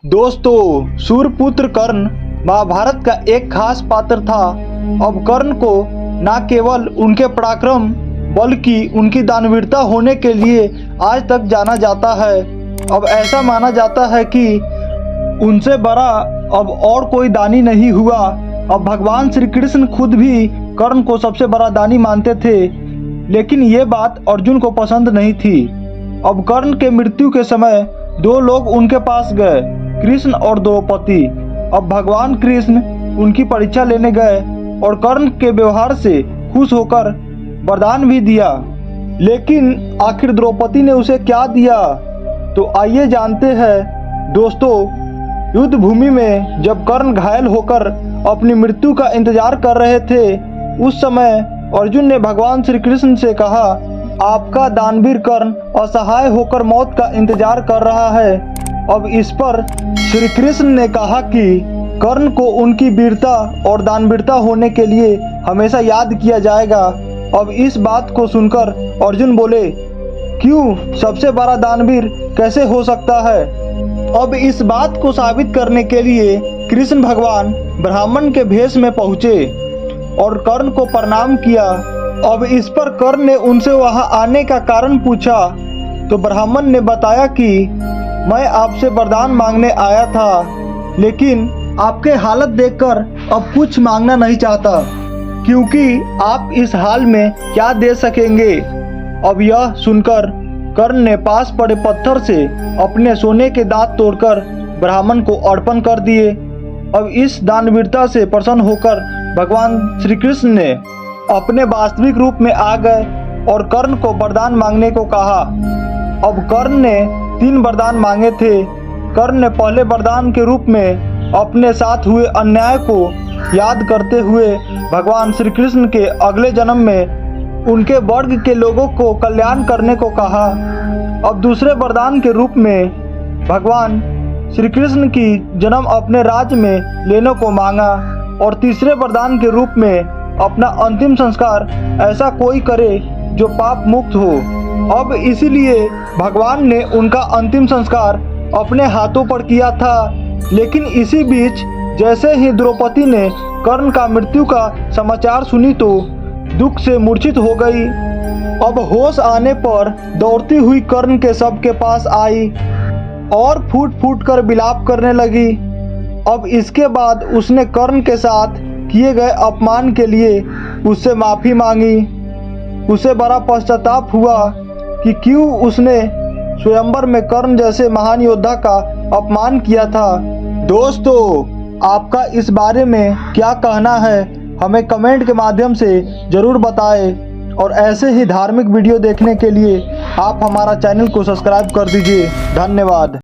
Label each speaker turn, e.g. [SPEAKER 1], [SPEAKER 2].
[SPEAKER 1] दोस्तों, सूर्यपुत्र कर्ण महाभारत का एक खास पात्र था। अब कर्ण को न केवल उनके पराक्रम बल्कि उनकी दानवीरता होने के लिए आज तक जाना जाता है। अब ऐसा माना जाता है कि उनसे बड़ा अब और कोई दानी नहीं हुआ। अब भगवान श्री कृष्ण खुद भी कर्ण को सबसे बड़ा दानी मानते थे, लेकिन ये बात अर्जुन को पसंद नहीं थी। अब कर्ण के मृत्यु के समय दो लोग उनके पास गए, कृष्ण और द्रौपदी। अब भगवान कृष्ण उनकी परीक्षा लेने गए और कर्ण के व्यवहार से खुश होकर वरदान भी दिया। लेकिन आखिर द्रौपदी ने उसे क्या दिया, तो आइए जानते हैं। दोस्तों, युद्ध भूमि में जब कर्ण घायल होकर अपनी मृत्यु का इंतजार कर रहे थे, उस समय अर्जुन ने भगवान श्री कृष्ण से कहा, आपका दानवीर कर्ण असहाय होकर मौत का इंतजार कर रहा है। अब इस पर श्री कृष्ण ने कहा कि कर्ण को उनकी वीरता और दानवीरता होने के लिए हमेशा याद किया जाएगा। अब इस बात को सुनकर अर्जुन बोले, क्यों, सबसे बड़ा दानवीर कैसे हो सकता है। अब इस बात को साबित करने के लिए कृष्ण भगवान ब्राह्मण के भेष में पहुँचे और कर्ण को प्रणाम किया। अब इस पर कर्ण ने उनसे वहां आने का कारण पूछा, तो ब्राह्मण ने बताया कि मैं आपसे वरदान मांगने आया था, लेकिन आपके हालत देखकर अब कुछ मांगना नहीं चाहता, क्योंकि आप इस हाल में क्या दे सकेंगे। अब यह सुनकर कर्ण ने पास पड़े पत्थर से अपने सोने के दांत तोड़कर ब्राह्मण को अर्पण कर दिए। अब इस दानवीरता से प्रसन्न होकर भगवान श्री कृष्ण ने अपने वास्तविक रूप में आ गए और कर्ण को वरदान मांगने को कहा। अब कर्ण ने 3 वरदान मांगे थे। कर्ण ने पहले वरदान के रूप में अपने साथ हुए अन्याय को याद करते हुए भगवान श्री कृष्ण के अगले जन्म में उनके वर्ग के लोगों को कल्याण करने को कहा। अब दूसरे वरदान के रूप में भगवान श्री कृष्ण की जन्म अपने राज्य में लेने को मांगा और तीसरे वरदान के रूप में अपना अंतिम संस्कार ऐसा कोई करे जो पाप मुक्त हो। अब इसीलिए भगवान ने उनका अंतिम संस्कार अपने हाथों पर किया था। लेकिन इसी बीच जैसे ही द्रौपदी ने कर्ण का मृत्यु का समाचार सुनी तो दुख से मूर्छित हो गई। अब होश आने पर दौड़ती हुई कर्ण के शव के पास आई और फूट फूट कर विलाप करने लगी। अब इसके बाद उसने कर्ण के साथ किए गए अपमान के लिए उससे माफ़ी मांगी। उसे बड़ा पश्चाताप हुआ कि क्यों उसने स्वयंवर में कर्ण जैसे महान योद्धा का अपमान किया था। दोस्तों, आपका इस बारे में क्या कहना है, हमें कमेंट के माध्यम से ज़रूर बताएं। और ऐसे ही धार्मिक वीडियो देखने के लिए आप हमारा चैनल को सब्सक्राइब कर दीजिए। धन्यवाद।